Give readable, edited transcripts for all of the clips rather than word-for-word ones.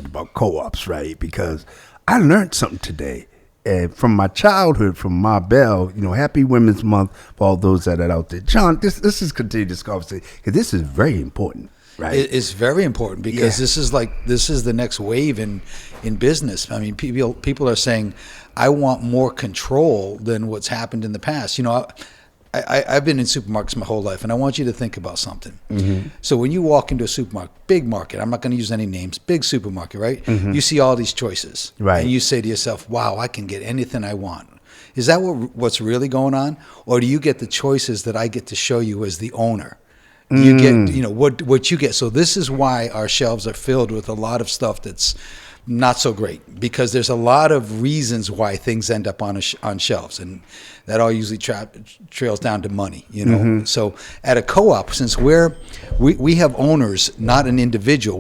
about co-ops, right? Because I learned something today. From my childhood, from Ma Bell, Happy Women's Month for all those that are out there. John, this is continue this conversation because this is very important, right? It's very important because this is the next wave in business. I mean, people are saying, I want more control than what's happened in the past. I've been in supermarkets my whole life, and I want you to think about something. Mm-hmm. So when you walk into a supermarket, big market, I'm not going to use any names, big supermarket, right? Mm-hmm. You see all these choices, right? And you say to yourself, wow, I can get anything I want. Is that what's really going on? Or do you get the choices that I get to show you as the owner? You get, what you get. So this is why our shelves are filled with a lot of stuff that's not so great, because there's a lot of reasons why things end up on shelves, and that all usually trails down to money, Mm-hmm. So at a co-op, since we have owners, not an individual.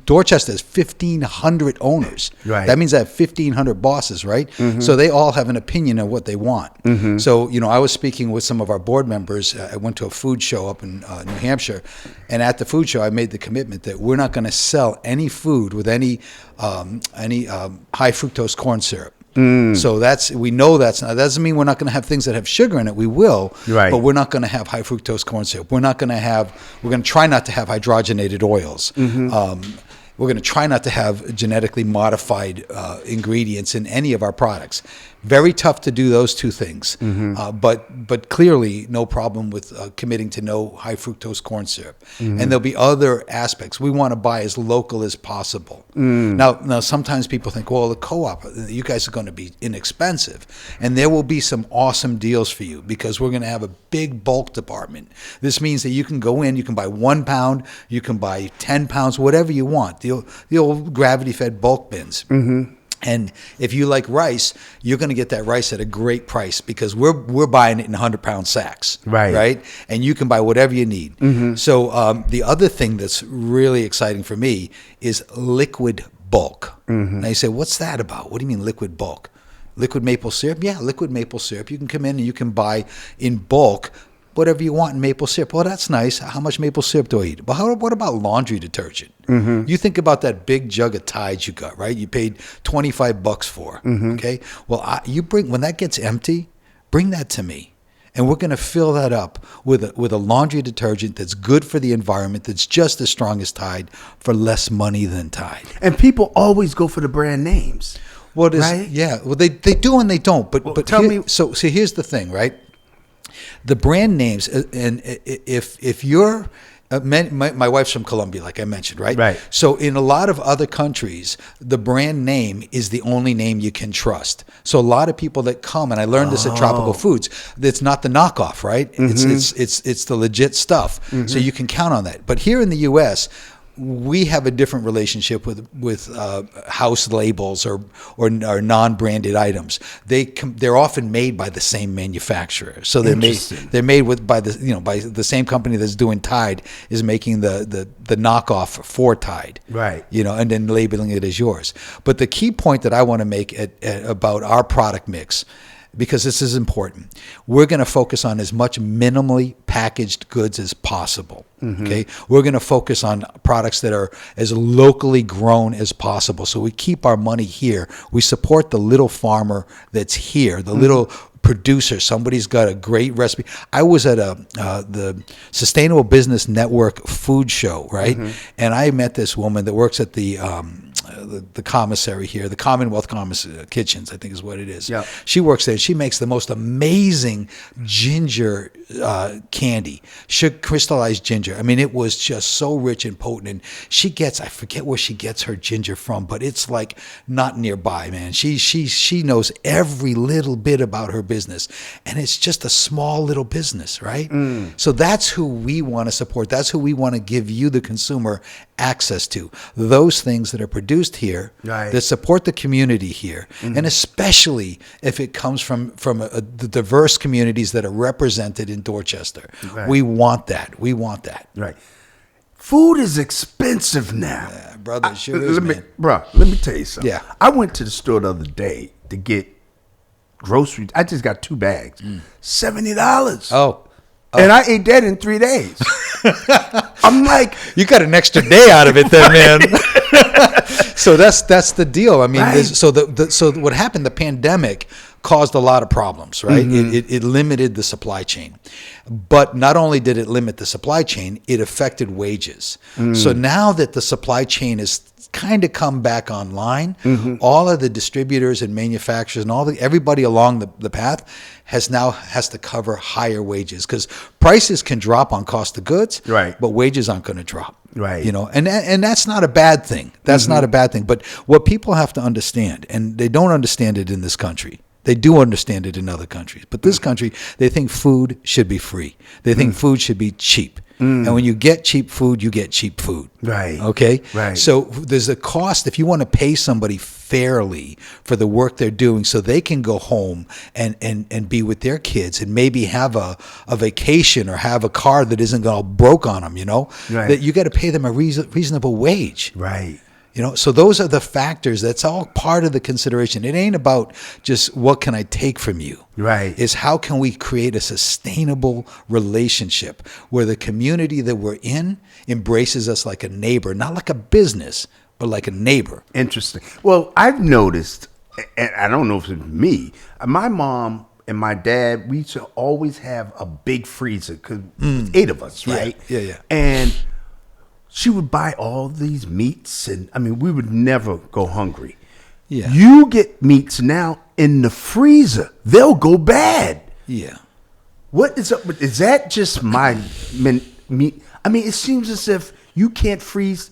Dorchester has 1,500 owners. Right. That means I have 1,500 bosses, right? Mm-hmm. So they all have an opinion of what they want. Mm-hmm. So I was speaking with some of our board members. I went to a food show up in New Hampshire, and at the food show, I made the commitment that we're not going to sell any food with any high fructose corn syrup. So that doesn't mean we're not going to have things that have sugar in it. We will, right. But we're not going to have high fructose corn syrup. We're going to try not to have hydrogenated oils. Mm-hmm. We're going to try not to have genetically modified ingredients in any of our products. Very tough to do those two things, mm-hmm. But clearly no problem with committing to no high fructose corn syrup. Mm-hmm. And there'll be other aspects. We want to buy as local as possible. Now sometimes people think, well, the co-op, you guys are going to be inexpensive, and there will be some awesome deals for you because we're going to have a big bulk department. This means that you can go in, you can buy 1 pound, you can buy 10 pounds, whatever you want. The old gravity-fed bulk bins. Mm-hmm. And if you like rice, you're going to get that rice at a great price because we're buying it in 100-pound sacks, right? And you can buy whatever you need. Mm-hmm. So the other thing that's really exciting for me is liquid bulk. Mm-hmm. Now you say, what's that about? What do you mean liquid bulk? Liquid maple syrup? Yeah, liquid maple syrup. You can come in and you can buy in bulk whatever you want in maple syrup. Well, that's nice. How much maple syrup do I eat? But what about laundry detergent? Mm-hmm. You think about that big jug of Tide you got, right? You paid $25 for. Mm-hmm. Okay. Well, when that gets empty, bring that to me, and we're going to fill that up with a laundry detergent that's good for the environment, that's just as strong as Tide for less money than Tide. And people always go for the brand names. Right? Yeah. Well, they do and they don't. But tell me. So here's the thing, right? The brand names, and if you're, my wife's from Colombia, like I mentioned, right? Right. So in a lot of other countries, the brand name is the only name you can trust. So a lot of people that come, and I learned this at Tropical Foods, it's not the knockoff, right? Mm-hmm. It's the legit stuff. Mm-hmm. So you can count on that. But here in the U.S., we have a different relationship with house labels or non-branded items. They're often made by the same manufacturer, so they're made by the same company that's doing Tide is making the knockoff for Tide, right? And then labeling it as yours. But the key point that I want to make about our product mix, because this is important, we're going to focus on as much minimally packaged goods as possible. Mm-hmm. Okay, we're going to focus on products that are as locally grown as possible. So we keep our money here. We support the little farmer that's here, the little producer. Somebody's got a great recipe. I was at the Sustainable Business Network food show, right? Mm-hmm. And I met this woman that works at the commissary here, the Commonwealth Kitchens, I think is what it is. Yep. She works there. She makes the most amazing ginger candy, crystallized ginger. I mean, it was just so rich and potent. And I forget where she gets her ginger from, but it's like not nearby, man. She knows every little bit about her business, and it's just a small little business, right? So that's who we want to support. That's who we want to give you, the consumer, access to. Those things that are produced here, right, that support the community here, and especially if it comes from the diverse communities that are represented in Dorchester. Right. We want that. Right. Food is expensive now. Yeah, brother, sure is, man. Let me tell you something. Yeah. I went to the store the other day to get groceries. I just got 2 bags. $70. Oh. And I ate that in 3 days. I'm like, you got an extra day out of it then, man. So that's the deal. I mean, right. so what happened? The pandemic caused a lot of problems, right? Mm-hmm. It limited the supply chain, but not only did it limit the supply chain, it affected wages. So now that the supply chain is kind of come back online, all of the distributors and manufacturers and everybody along the path has to cover higher wages, because prices can drop on cost of goods, right, but wages aren't going to drop. Right. You know, and that's not a bad thing. That's not a bad thing. But what people have to understand, and they don't understand it in this country. They do understand it in other countries. But this country, they think food should be free. They think food should be cheap. And when you get cheap food, you get cheap food. Right. Okay? Right. So there's a cost if you want to pay somebody fairly for the work they're doing so they can go home and be with their kids and maybe have a vacation or have a car that isn't all broke on them, you know? Right. That you got to pay them a reasonable wage. Right. You know, so those are the factors. That's all part of the consideration. It ain't about just what can I take from you. Right. It's how can we create a sustainable relationship where the community that we're in embraces us like a neighbor, not like a business, but like a neighbor. Interesting. Well, I've noticed, and I don't know if it's me, my mom and my dad, we used to always have a big freezer because 8 of us, right? Yeah. And she would buy all these meats, and I mean, we would never go hungry. Yeah. You get meats now in the freezer; they'll go bad. Yeah. What is up with? Is that just my meat? I mean, it seems as if you can't freeze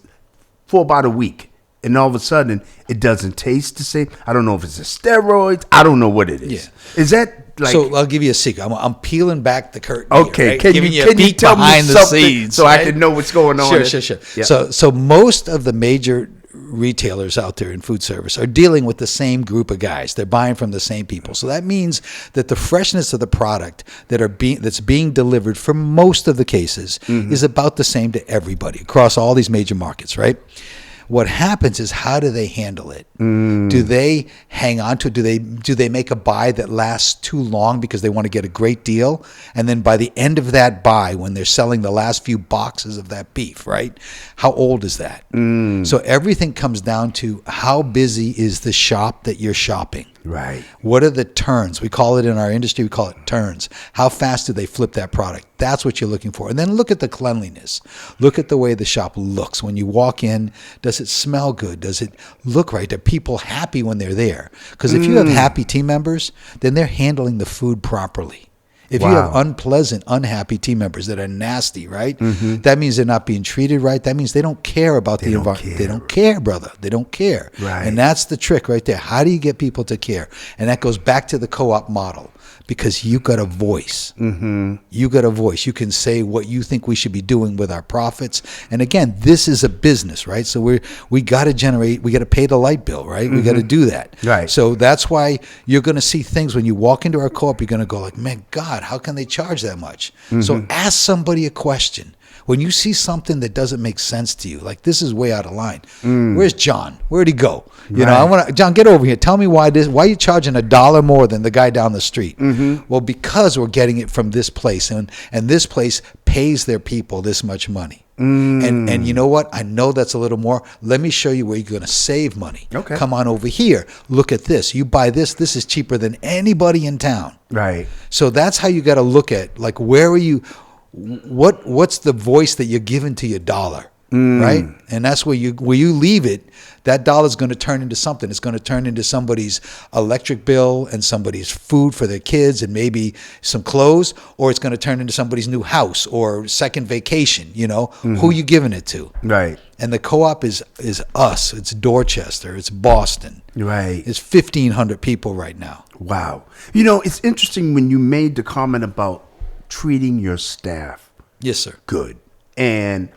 for about a week, and all of a sudden, it doesn't taste the same. I don't know if it's the steroids. I don't know what it is. Yeah. Is that like? So I'll give you a secret. I'm peeling back the curtain. Okay, here, right? can Giving you a peek tell me behind the something scenes, so right? I can know what's going on? Sure. Yeah. So most of the major retailers out there in food service are dealing with the same group of guys. They're buying from the same people. So that means that the freshness of the product that's being delivered for most of the cases is about the same to everybody across all these major markets, right? What happens is, how do they handle it? Do they hang on to it? Do they make a buy that lasts too long because they want to get a great deal? And then by the end of that buy, when they're selling the last few boxes of that beef, right? How old is that? So everything comes down to how busy is the shop that you're shopping? Right. What are the turns? We call it in our industry, we call it turns. How fast do they flip that product? That's what you're looking for. And then look at the cleanliness. Look at the way the shop looks. When you walk in, does it smell good? Does it look right? Are people happy when they're there? Because if you have happy team members, then they're handling the food properly. If you have unpleasant, unhappy team members that are nasty, right? That means they're not being treated right. That means they don't care about the environment. They don't care, brother. They don't care. Right. And that's the trick right there. How do you get people to care? And that goes back to the co-op model, because you got a voice. You got a voice. You can say what you think we should be doing with our profits. And again, this is a business, right? So we got to pay the light bill, right? We got to do that. Right. So that's why you're going to see things when you walk into our co-op, you're going to go like, man, God, how can they charge that much? So ask somebody a question. When you see something that doesn't make sense to you, like this is way out of line. Where's John? Where'd he go? You know, John, get over here. Tell me why are you charging $1 more than the guy down the street? Well, because we're getting it from this place, and this place pays their people this much money. And you know what? I know that's a little more. Let me show you where you're going to save money. Okay. Come on over here. Look at this. You buy this. This is cheaper than anybody in town. Right. So that's how you got to look at, like, where are you? What's the voice that you're giving to your dollar, right? And that's where you leave it. That dollar is going to turn into something. It's going to turn into somebody's electric bill and somebody's food for their kids and maybe some clothes, or it's going to turn into somebody's new house or second vacation. You know, who you giving it to? Right. And the co-op is us. It's Dorchester. It's Boston. Right. It's 1,500 people right now. Wow. You know, it's interesting when you made the comment about treating your staff Yes, sir. good. And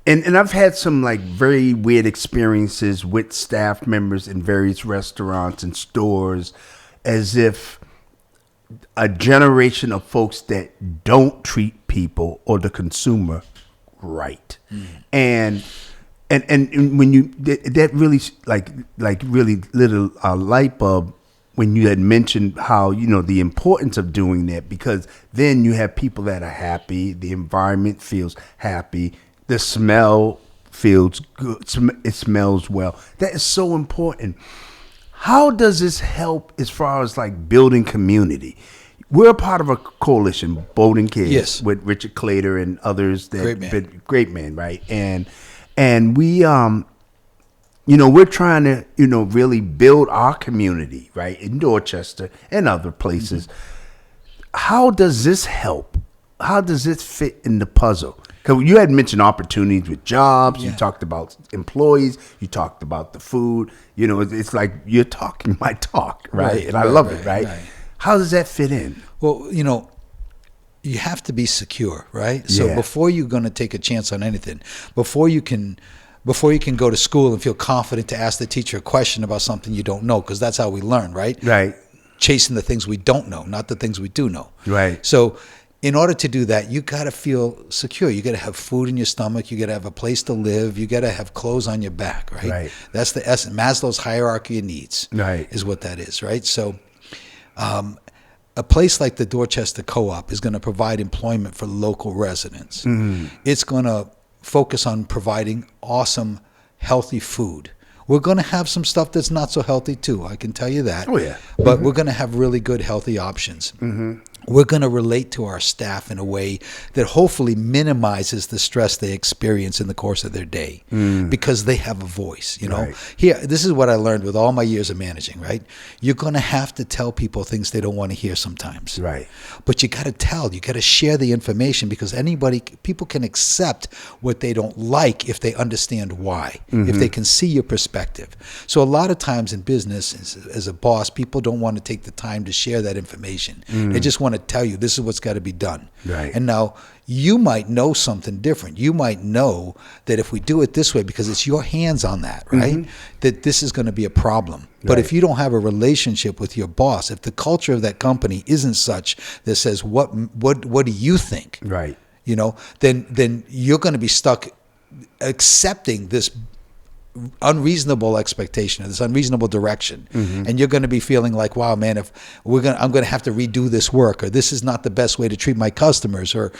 I've had some like very weird experiences with staff members in various restaurants and stores, as if a generation of folks that don't treat people or the consumer right. And when you that really like really lit a light bulb when you had mentioned how, the importance of doing that, because then you have people that are happy, the environment feels happy, the smell feels good, it smells well. That is so important. How does this help as far as like building community? We're a part of a coalition, Bowden Kids, Yes, with Richard Clater and others. Great man, right? And we, we're trying to, really build our community, right, in Dorchester and other places. How does this help? How does this fit in the puzzle? Because you had mentioned opportunities with jobs. You talked about employees. You talked about the food. It's like you're talking my talk, right? And I love it, right? How does that fit in? Well, you have to be secure, right? So before you're going to take a chance on anything, before you can go to school and feel confident to ask the teacher a question about something you don't know, because that's how we learn, right? Right. Chasing the things we don't know, not the things we do know. Right. So in order to do that, you got to feel secure. You got to have food in your stomach. You got to have a place to live. You got to have clothes on your back, right? Right. That's the essence. Maslow's hierarchy of needs, right, is what that is, right? So a place like the Dorchester Co-op is going to provide employment for local residents. It's going to focus on providing awesome, healthy food. We're going to have some stuff that's not so healthy too, I can tell you that. Oh, yeah. But we're going to have really good, healthy options. We're going to relate to our staff in a way that hopefully minimizes the stress they experience in the course of their day, because they have a voice, Right. Here, this is what I learned with all my years of managing, right? You're going to have to tell people things they don't want to hear sometimes. Right. But you got to share the information, because people can accept what they don't like if they understand why, if they can see your perspective. So a lot of times in business, as a boss, people don't want to take the time to share that information. They just want to tell you this is what's got to be done. Right. And now you might know something different. You might know that if we do it this way, because it's your hands on that, right, that this is going to be a problem. But if you don't have a relationship with your boss, if the culture of that company isn't such that says, what do you think? Right. Then you're going to be stuck accepting this unreasonable expectation, or this unreasonable direction, and you're going to be feeling like, wow, man, if I'm going to have to redo this work, or this is not the best way to treat my customers, or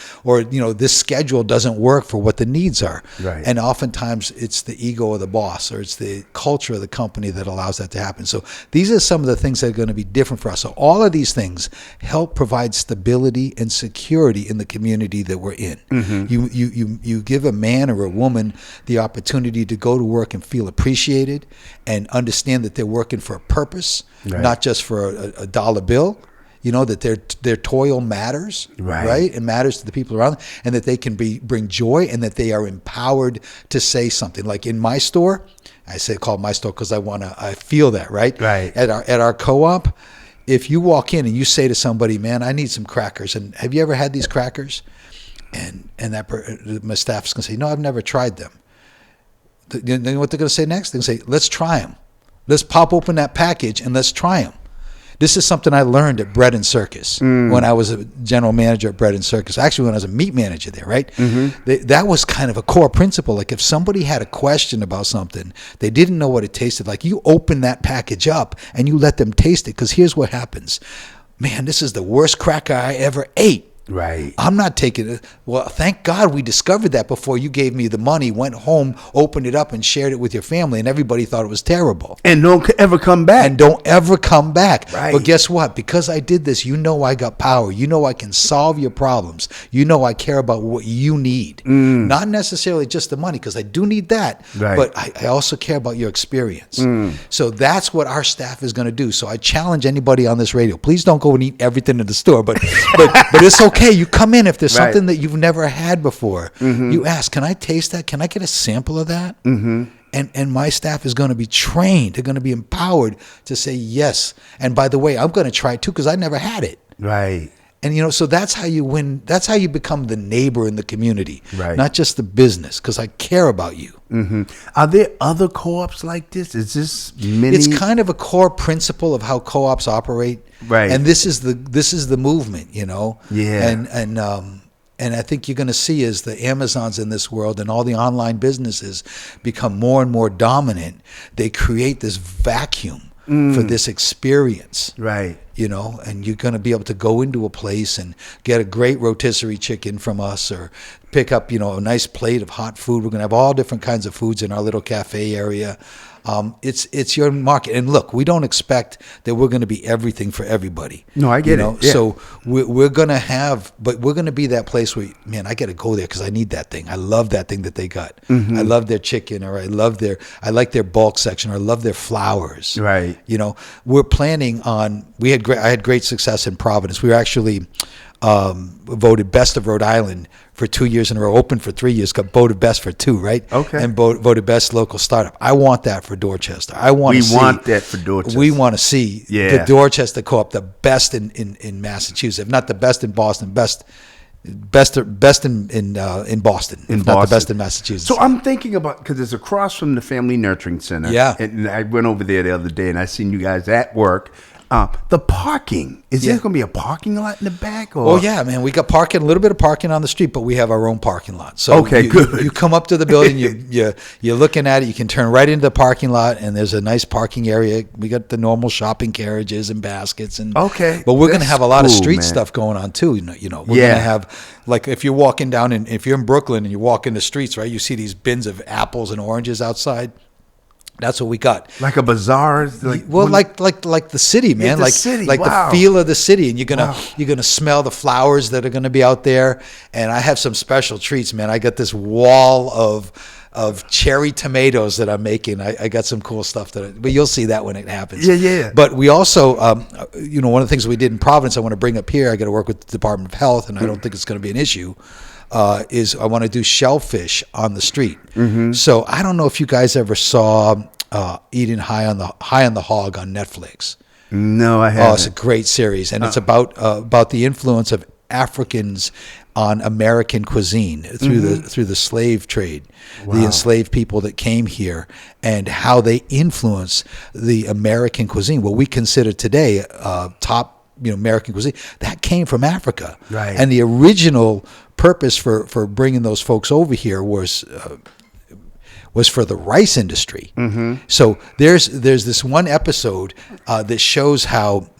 this schedule doesn't work for what the needs are. Right. And oftentimes it's the ego of the boss, or it's the culture of the company that allows that to happen. So these are some of the things that are going to be different for us. So all of these things help provide stability and security in the community that we're in. You give a man or a woman the opportunity to go to work and feel appreciated and understand that they're working for a purpose, not just for a dollar bill, that their toil matters, right? It matters to the people around them, and that they can bring joy, and that they are empowered to say something. Like in my store, I say call it my store because I feel that, right? Right. At our co-op, if you walk in and you say to somebody, man, I need some crackers, and have you ever had these crackers? And my staff's going to say, no, I've never tried them. You know what they're going to say next? They're going to say, let's try them. Let's pop open that package and let's try them. This is something I learned at Bread and Circus when I was a general manager at Bread and Circus. Actually, when I was a meat manager there, right? That was kind of a core principle. Like if somebody had a question about something, they didn't know what it tasted like, you open that package up and you let them taste it, because here's what happens. Man, this is the worst cracker I ever ate. Right. I'm not taking it. Well, thank God we discovered that before you gave me the money, went home, opened it up, and shared it with your family, and everybody thought it was terrible. And don't ever come back. Right. But guess what? Because I did this, I got power. I can solve your problems. I care about what you need. Not necessarily just the money, because I do need that, but I also care about your experience. So that's what our staff is going to do. So I challenge anybody on this radio, please don't go and eat everything in the store, but it's okay. You come in if there's something that you've never had before. You ask, can I taste that? Can I get a sample of that? And my staff is going to be trained. They're going to be empowered to say yes. And by the way, I'm going to try it too, because I never had it. Right. And, so that's how you win. That's how you become the neighbor in the community, right, not just the business, because I care about you. Are there other co-ops like this? Is this many? It's kind of a core principle of how co-ops operate. Right. And this is the movement, Yeah. And I think you're going to see, as the Amazons in this world and all the online businesses become more and more dominant, they create this vacuum for this experience. Right. You know, and you're going to be able to go into a place and get a great rotisserie chicken from us, or pick up, a nice plate of hot food. We're going to have all different kinds of foods in our little cafe area. It's your market. And look, we don't expect that we're going to be everything for everybody. No, I get it. Yeah. So we're going to have, but we're going to be that place where, man, I got to go there because I need that thing. I love that thing that they got. Mm-hmm. I love their chicken, or I like their bulk section, or I love their flowers. Right. We're planning on, I had great success in Providence. We were actually voted best of Rhode Island for 2 years in a row, open for 3 years, got voted best for 2, right? Okay. And voted best local startup. I want that for Dorchester. We want that for Dorchester. We want to see the Dorchester Co-op, the best in Massachusetts, if not the best in Boston, best in Boston, if not the best in Massachusetts. So I'm thinking about, because it's across from the Family Nurturing Center. Yeah. And I went over there the other day, and I seen you guys at work. The parking, is there going to be a parking lot in the back? Or? Oh yeah, man, we got a little bit of parking on the street, but we have our own parking lot. So good. You come up to the building, you're looking at it. You can turn right into the parking lot, and there's a nice parking area. We got the normal shopping carriages and baskets, but we're going to have a lot of street stuff going on too. We're going to have, like, if you're walking down, and if you're in Brooklyn and you walk in the streets, right, you see these bins of apples and oranges outside. That's what we got. Like a bazaar, like the city, man. The city. The feel of the city, and you're gonna smell the flowers that are gonna be out there. And I have some special treats, man. I got this wall of cherry tomatoes that I'm making. I got some cool stuff but you'll see that when it happens. Yeah. But we also, one of the things we did in Providence, I want to bring up here. I got to work with the Department of Health, and I don't think it's going to be an issue. Is I want to do shellfish on the street. Mm-hmm. So I don't know if you guys ever saw Eating High on the Hog on Netflix. No, I haven't. Oh, it's a great series, and it's about the influence of Africans on American cuisine through the slave trade, the enslaved people that came here, and how they influence the American cuisine. What we consider today top American cuisine, that came from Africa. Right. And the original purpose for bringing those folks over here was for the rice industry. Mm-hmm. So there's this one episode that shows how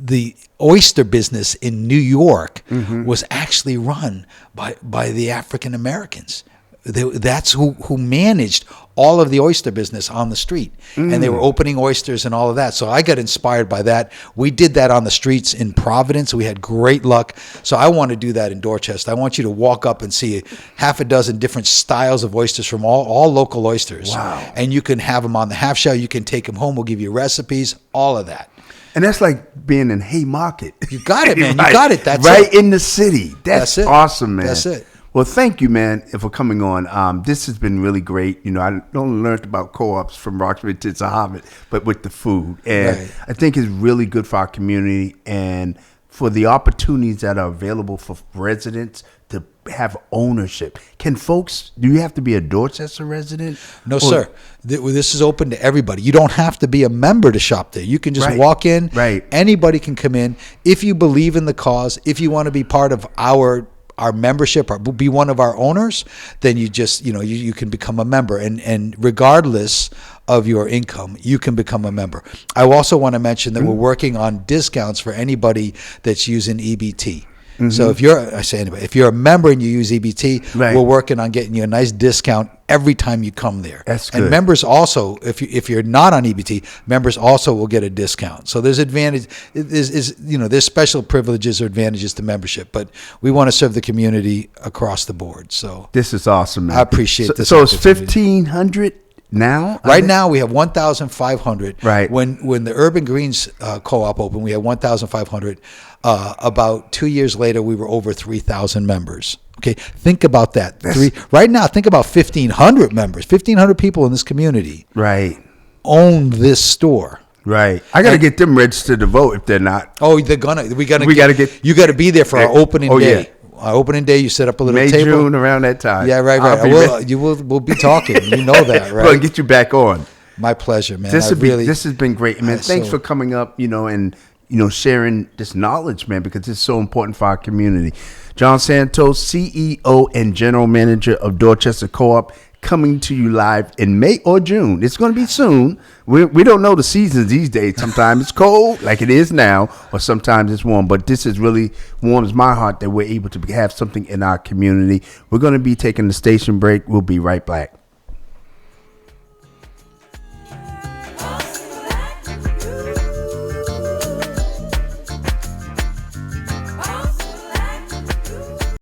the oyster business in New York was actually run by the African Americans. That's who managed all of the oyster business on the street, and they were opening oysters and all of that. So I got inspired by that. We did that on the streets in Providence. We had great luck. So I want to do that in Dorchester. I want you to walk up and see half a dozen different styles of oysters from all local oysters. Wow. And you can have them on the half shell. You can take them home. We'll give you recipes, all of that. And that's like being in Haymarket. You got it, man. Right. You got it. That's right it. In the city. That's it. Awesome, man. That's it. Well, thank you, man, for coming on. This has been really great. I not only learned about co-ops from Roxbury to Harvard, but with the food. And I think it's really good for our community and for the opportunities that are available for residents to have ownership. Do you have to be a Dorchester resident? No, sir. This is open to everybody. You don't have to be a member to shop there. You can just walk in. Right. Anybody can come in. If you believe in the cause, if you want to be part of our membership or be one of our owners, then you just, you can become a member. And regardless of your income, you can become a member. I also want to mention that we're working on discounts for anybody that's using EBT. Mm-hmm. So if you're a member and you use EBT, we're working on getting you a nice discount every time you come there. That's good. And members also, if you're not on EBT, members also will get a discount. So there's advantage. There's special privileges or advantages to membership, but we want to serve the community across the board. So this is awesome, man. I appreciate this. So it's 1,500 now. Right now we have 1,500. Right. When the Urban Greens Co-op opened, we had 1,500. About 2 years later, we were over 3,000 members. Okay, think about that. Right now, think about 1,500 members. 1,500 people in this community. Right. Own this store. Right. I got to get them registered to vote if they're not. Oh, they're gonna. You got to be there for our opening day. Yeah. Our opening day, you set up a little table. May, June, around that time. Yeah, right. We'll be talking. You know that, right? We'll get you back on. My pleasure, man. This has been great, man. Thanks for coming up, and sharing this knowledge, man, because it's so important for our community. John Santos, CEO and General Manager of Dorchester Co-op. coming to you live in May or June. It's going to be soon. We don't know the seasons these days. Sometimes it's cold, like it is now, or sometimes it's warm. But this is really warms my heart that we're able to have something in our community. We're going to be taking the station break. We'll be right back.